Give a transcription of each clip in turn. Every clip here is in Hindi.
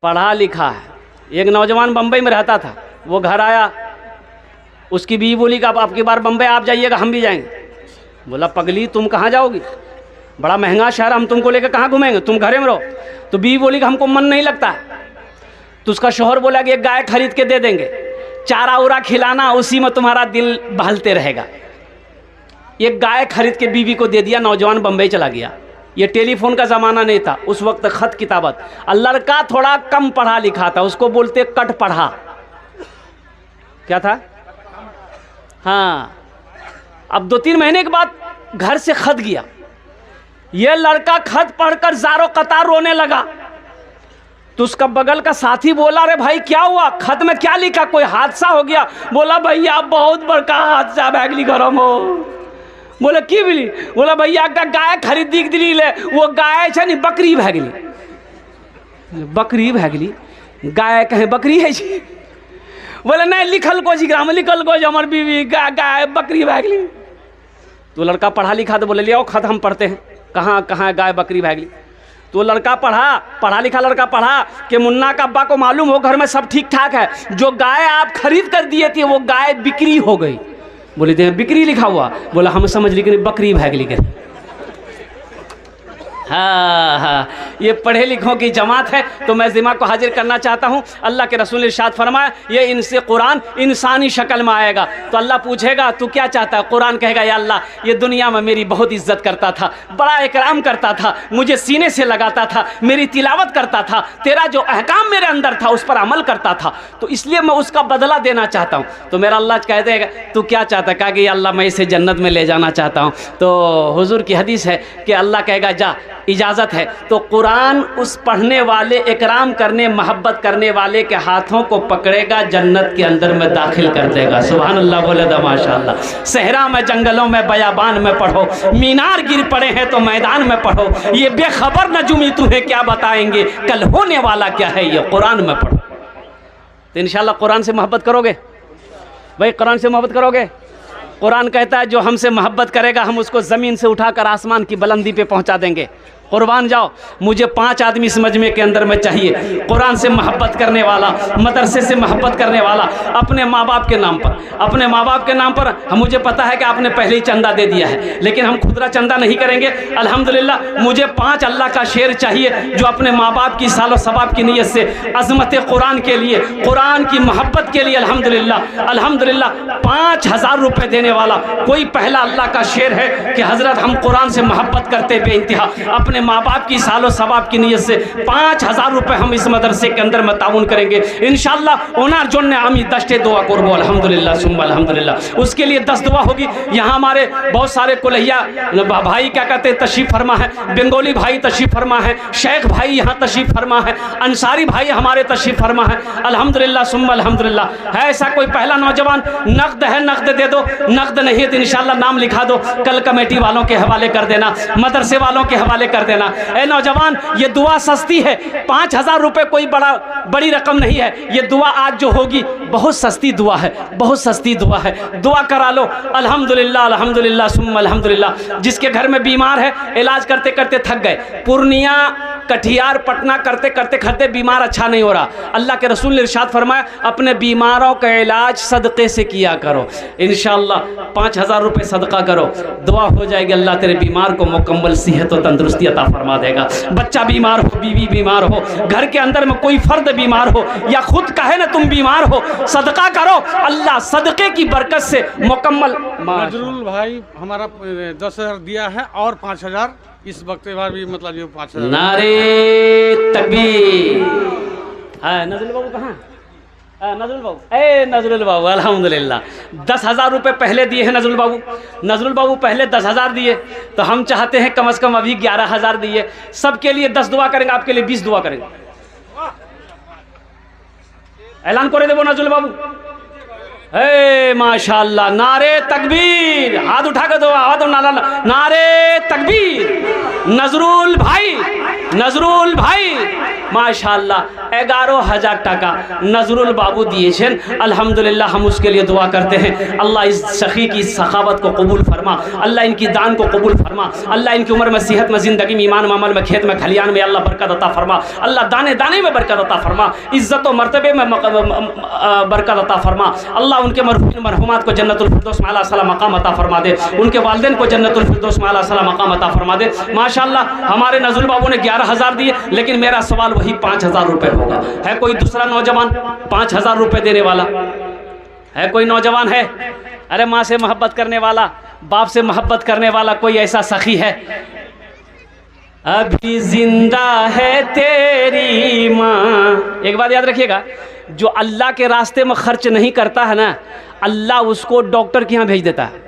पढ़ा लिखा है। एक नौजवान बम्बई में रहता था, वो घर आया, उसकी बीवी बोली कि अब आपकी बार बम्बई आप जाइएगा, हम भी जाएंगे। बोला पगली तुम कहाँ जाओगी, बड़ा महंगा शहर, हम तुमको लेकर कहाँ घूमेंगे, तुम घरे में रहो। तो बीवी बोली कि हमको मन नहीं लगता। तो उसका शौहर बोला कि एक गाय खरीद के दे देंगे, चारा उरा खिलाना, उसी में तुम्हारा दिल बहलते रहेगा। एक गाय खरीद के बीवी को दे दिया, नौजवान बम्बई चला गया। ये टेलीफोन का ज़माना नहीं था उस वक्त, ख़त किताबत। लड़का थोड़ा कम पढ़ा लिखा था, उसको बोलते कट पढ़ा। क्या था? हाँ। अब 2-3 महीने के बाद घर से खत गया। ये लड़का खत पढ़कर ज़ारो कतार रोने लगा। तो उसका बगल का साथी बोला, अरे भाई क्या हुआ, खत में क्या लिखा, कोई हादसा हो गया? बोला भैया बहुत बड़का हादसा बैगली गरम हो। बोले की बोली? बोला भैया का गाय खरीदी दिली ले, वो गाय छे नहीं बकरी भैगली। बकरी भैगली? गाय कहे बकरी है जी? बोले नहीं, लिखल को जिग्रा में लिखल को हमार बीवी गाय बकरी भैगली। तो लड़का पढ़ा लिखा, तो बोले ले आओ खत हम पढ़ते हैं, कहाँ कहाँ गाय बकरी भैगली। तो लड़का पढ़ा लिखा लड़का पढ़ा कि मुन्ना का अब्बा को मालूम हो घर में सब ठीक ठाक है, जो गाय आप खरीद कर दिए थे वो गाय बिक्री हो गई। बोले थे बिक्री लिखा हुआ? बोला हम समझ ली कि बकरी भैगली के। हाँ, ये पढ़े लिखों की जमात है। तो मैं ज़िमा को हाजिर करना चाहता हूँ। अल्लाह के रसूल ने इरशाद फरमाया, ये इनसे कुरान इंसानी शक्ल में आएगा। तो अल्लाह पूछेगा तू क्या चाहता है? कुरान कहेगा या अल्लाह ये दुनिया में मेरी बहुत इज्जत करता था, बड़ा इकराम करता था, मुझे सीने से लगाता था, मेरी तिलावत करता था, तेरा जो अहकाम मेरे अंदर था उस पर अमल करता था, तो इसलिए मैं उसका बदला देना चाहता हूँ। तो मेरा अल्लाह कह देगा तू क्या चाहता है? कहा कि अल्लाह मैं इसे जन्नत में ले जाना चाहता हूँ। तो हुजूर की हदीस है कि अल्लाह कहेगा जा इजाज़त है। तो कुरान उस पढ़ने वाले, इकराम करने, मोहब्बत करने वाले के हाथों को पकड़ेगा, जन्नत के अंदर में दाखिल कर देगा। सुभान अल्लाह बोले दा माशाअल्लाह। सहरा में, जंगलों में, बयाबान में पढ़ो, मीनार गिर पड़े हैं तो मैदान में पढ़ो, ये बेखबर नजुमी तुम्हें क्या बताएंगे, कल होने वाला क्या है, ये कुरान में पढ़ो। तो इंशाअल्लाह कुरान से मोहब्बत करोगे भाई, कुरान से मोहब्बत करोगे। कुरान कहता है जो हमसे मोहब्बत करेगा हम उसको ज़मीन से उठाकर आसमान की बुलंदी पे पहुंचा देंगे। कुर्बान जाओ, मुझे 5 आदमी इस मजमे के अंदर में चाहिए, कुरान से मोहब्बत करने वाला, मदरसे से मोहब्बत करने वाला, अपने माँ बाप के नाम पर, अपने माँ बाप के नाम पर। मुझे पता है कि आपने पहले ही चंदा दे दिया है, लेकिन हम खुदरा चंदा नहीं करेंगे। अल्हम्दुलिल्लाह मुझे 5 अल्लाह का शेर चाहिए जो अपने माँ बाप की सालो सवाब की नीयत से अज़मत कुरान के लिए, कुरान की मोहब्बत के लिए अल्हम्दुलिल्लाह अल्हम्दुलिल्लाह 5000 रुपये देने वाला कोई पहला अल्लाह का शेर है कि हज़रत हम कुरान से मोहब्बत करते बेइंतहा, अपने माँ बाप की सालो सवाब की नीयत से 5000 रुपये हम इस मदरसे के अंदर में ताउन करेंगे इंशाअल्लाह। ओनार जोन ने आमी 10 दुआ करबो अल्हम्दुलिल्लाह सुम्मा अल्हम्दुलिल्लाह। उसके लिए 10 दुआ होगी। यहाँ हमारे बहुत सारे कुलैया भाई क्या कहते हैं तशरीफ़ फरमा है, बंगाली भाई तशरीफ़ फरमा है, शेख भाई यहाँ तशरीफ़ फरमा है, अंसारी भाई हमारे तशरीफ़ फरमा है अल्हम्दुलिल्लाह सुम्मा अल्हम्दुलिल्लाह। है ऐसा कोई पहला नौजवान? नकद है नकद दे दो, नकद नहीं है तो इंशाअल्लाह नाम लिखा दो, कल कमेटी वालों के हवाले कर देना, मदरसे वालों के हवाले कर देना। ए नौजवान, ये दुआ सस्ती है, 5000 रुपये कोई बड़ी रकम नहीं है। ये दुआ आज जो होगी बहुत सस्ती दुआ है, बहुत सस्ती दुआ है, दुआ करा लो अल्हम्दुलिल्लाह अल्हम्दुलिल्लाह सुम्मा अल्हम्दुलिल्लाह। जिसके घर में बीमार है, इलाज करते करते थक गए, पूर्णिया कटिहार पटना करते करते बीमार अच्छा नहीं हो रहा, अल्लाह के रसूल ने इरशाद फरमाया अपने बीमारों का इलाज सदक़े से किया करो। इंशाअल्लाह 5000 रुपये सदका करो, दुआ हो जाएगी, अल्लाह तेरे बीमार को मुकम्मल सेहत और तंदुरुस्ती अता फरमा देगा। बच्चा बीमार हो, बीवी बीमार हो, घर के अंदर में कोई फर्द बीमार हो या खुद कहे ना तुम बीमार हो, सदका करो, अल्लाह सदक़े की बरकत से मुकम्मल। नजरुल भाई हमारा 10,000 दिया है और 5000 इस वक्त बार भी मतलब ये 5000। नारे तकबीर। नजरुल बाबू कहाँ? नजरुल बाबू, ए नजरुल बाबू अल्हम्दुलिल्लाह 10,000 रुपये पहले दिए हैं नजरुल बाबू। नजरुल बाबू पहले 10,000 दिए, तो हम चाहते हैं कम से कम अभी 11,000 दिए। सबके लिए 10 दुआ करेंगे, आपके लिए 20 दुआ करेंगे। ऐलान करे देवो नजरुल बाबू। हे माशाअल्लाह, नारे तकबीर, हाथ उठा कर दो, हाथ नारे तकबीर। नजरुल भाई, नजरुल भाई माशाअल्लाह 11,000 টাকা नजरुल बाबू दिए। अल्हम्दुलिल्लाह हम उसके लिए दुआ करते हैं। अल्लाह इस सखी की सखावत को कबूल फरमा, अल्लाह इनकी दान को कबूल फरमा, अल्लाह इनकी उम्र में, सेहत में, ज़िंदगी में, ईमान में, अमल में, खेत में, खलियान में अल्लाह बरकत अता फरमा। अल्लाह दाने दाने में बरकत अता फरमा, इज़्ज़त व मर्तबे में बरकत अता फरमा। अल्लाह उनके मरहुमात को जन्नतुल फिरदौस में आला सला मकाम अता फरमा दे, उनके वालिदैन को जन्नतुल फिरदौस में आला सला मकाम अता फरमा दे। माशाअल्लाह हमारे नज़रुल बाबू ने 11,000 दिए, लेकिन मेरा सवाल वही 5,000 रुपये होगा। है कोई दूसरा नौजवान 5,000 रुपये देने वाला? है कोई नौजवान है? अरे माँ से मोहब्बत करने वाला, बाप से मोहब्बत करने वाला कोई ऐसा सखी है? अभी जिंदा है तेरी माँ। एक बात याद रखिएगा, जो अल्लाह के रास्ते में खर्च नहीं करता है ना, अल्लाह उसको डॉक्टर के यहाँ भेज देता है।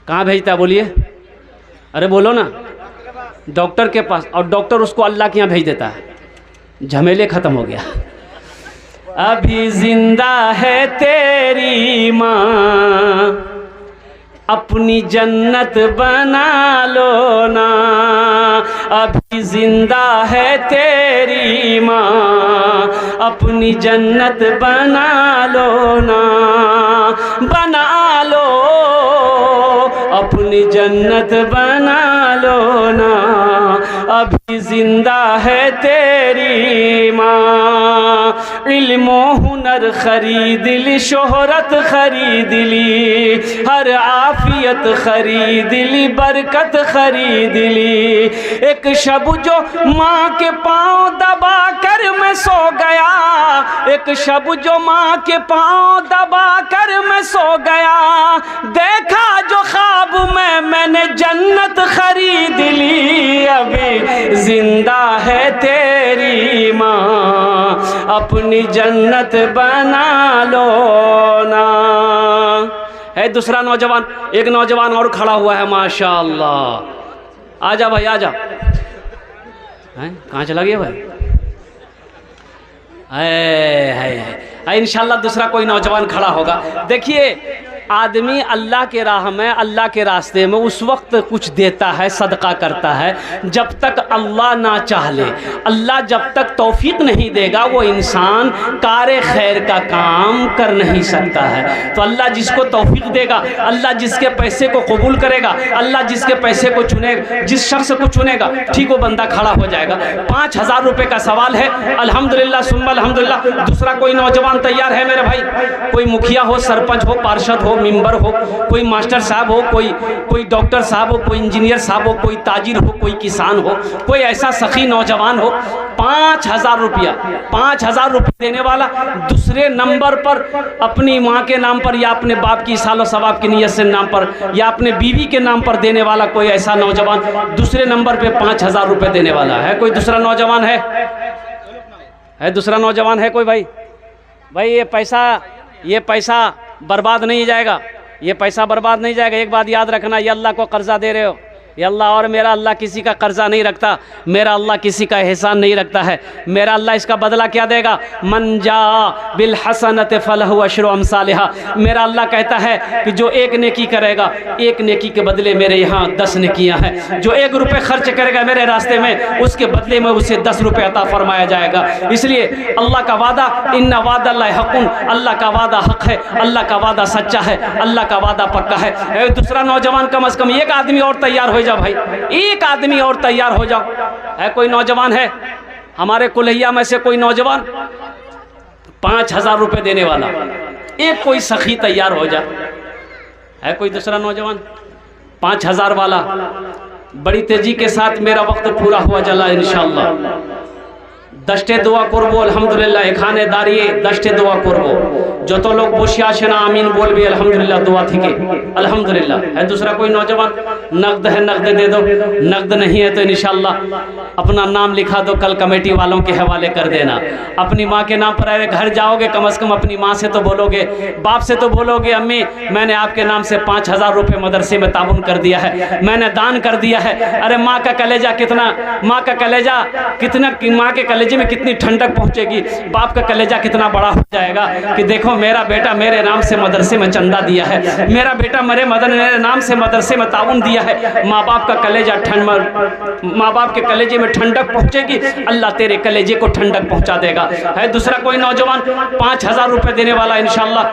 कहाँ भेजता है बोलिए? अरे बोलो ना, डॉक्टर के पास, और डॉक्टर उसको अल्लाह के यहाँ भेज देता है। झमेले ख़त्म हो गया। अभी जिंदा है तेरी माँ, अपनी जन्नत बना लो ना। अभी जिंदा है तेरी माँ, अपनी जन्नत बना लो ना। बना लो, अपनी जन्नत बना लो ना। अभी जिंदा है तेरी माँ। इल्म हुनर खरीद ली, शोहरत खरीद ली, हर आफियत खरीद ली, बरकत खरीद ली। एक शब जो माँ के पाँव दबा कर मैं सो गया, एक शब जो माँ के पाँव दबा कर मैं सो गया, देखा जो ख्वाब में मैंने जन्नत खरीद ली। अभी जिंदा है तेरी माँ, अपनी जन्नत बना लो ना। है दूसरा नौजवान, एक नौजवान और खड़ा हुआ है माशाअल्लाह। आजा भाई आजा। कहाँ चला गया भाई? है इंशाल्लाह दूसरा कोई नौजवान खड़ा होगा। देखिए, आदमी अल्लाह के राह में, अल्लाह के रास्ते में उस वक्त कुछ देता है, सदका करता है, जब तक अल्लाह ना चाह ले। अल्लाह जब तक तौफीक नहीं देगा, वो इंसान कारे खैर का काम कर नहीं सकता है। तो अल्लाह जिसको तौफीक देगा, अल्लाह जिसके पैसे को कबूल करेगा, अल्लाह जिसके पैसे को चुनेगा, जिस शख्स को चुनेगा, ठीक वो बंदा खड़ा हो जाएगा। 5,000 रुपये का सवाल है। अल्हम्दुलिल्लाह सुम्मा अल्हम्दुलिल्लाह। दूसरा कोई नौजवान तैयार है मेरे भाई? कोई मुखिया हो, सरपंच हो, पार्षद हो, मेंबर हो, कोई मास्टर साहब हो, कोई डॉक्टर साहब हो, कोई इंजीनियर साहब हो, कोई ताजिर हो, कोई किसान हो, कोई ऐसा सखी नौजवान हो। 5,000 रुपया, 5,000 रुपये देने वाला। दूसरे नंबर पर अपनी माँ के नाम पर, या अपने बाप की सालो सवाब की नीयत से नाम पर, या अपने बीवी के नाम पर देने वाला कोई ऐसा नौजवान दूसरे नंबर पे 5,000 रुपये देने वाला है। कोई दूसरा नौजवान है? दूसरा नौजवान है कोई भाई? भाई ये पैसा बर्बाद नहीं जाएगा, ये पैसा बर्बाद नहीं जाएगा। एक बात याद रखना, ये अल्लाह को कर्जा दे रहे हो, ये अल्लाह, और मेरा अल्लाह किसी का कर्जा नहीं रखता, मेरा अल्लाह किसी का एहसान नहीं रखता है। मेरा अल्लाह इसका बदला क्या देगा? मन जा बिल हसनत फलहु अशरु अमसालिहा। मेरा अल्लाह कहता है कि जो एक नेकी करेगा, एक नेकी के बदले मेरे यहाँ 10 नेकियाँ हैं। जो 1 रुपये खर्च करेगा मेरे रास्ते में, उसके बदले में उसे 10 रुपये अता फरमाया जाएगा। इसलिए अल्लाह का वादा, इन्ना वादल्लाहि हक़्क़ुन, अल्लाह का वादा हक है, अल्लाह का वादा सच्चा है, अल्लाह का वादा पक्का है। दूसरा नौजवान कम अज़ कम एक आदमी और तैयार हो जाओ भाई, एक आदमी और तैयार हो जाओ। है कोई नौजवान है हमारे कुल्हिया में से? कोई नौजवान 5,000 रुपये देने वाला, एक कोई सखी तैयार हो जा। है कोई दूसरा नौजवान 5,000 वाला? बड़ी तेजी के साथ मेरा वक्त पूरा हुआ चला इंशाअल्लाह। दस्ते दुआ करबो अल्हम्दुलिल्लाह, एखाने दाঁড়িয়ে दस्ते दुआ करबो। যত লোক বসে আছেন আমিন বলবি अल्हम्दुलिल्लाह दुआ থেকে अल्हम्दुलिल्लाह। है दूसरा कोई नौजवान? नकद है, नकद दे दो। नकद नहीं है तो इंशाअल्लाह अपना नाम लिखा दो, कल कमेटी वालों के हवाले कर देना। अपनी माँ के नाम पर, अरे घर जाओगे कम से कम अपनी माँ से तो बोलोगे, बाप से तो बोलोगे, अम्मी मैंने आपके नाम से 5,000 रुपये मदरसे में ताउन कर दिया है, मैंने दान कर दिया है। अरे माँ का कलेजा कितना, माँ का कलेजा कितना, माँ के कलेजे कलेजे में कितनी ठंडक पहुँचेगी, बाप का कलेजा कितना बड़ा हो जाएगा कि देखो मेरा बेटा मेरे नाम से मदरसे में चंदा दिया है, मेरा बेटा मेरे नाम से मदरसे में ताउन दिया है। माँ बाप का कलेजा माँ बाप के कलेजे में ठंडक पहुँचेगी, अल्लाह तेरे कलेजे को ठंडक पहुँचा देगा। है दूसरा कोई नौजवान 5,000 रुपये देने वाला इंशाअल्लाह।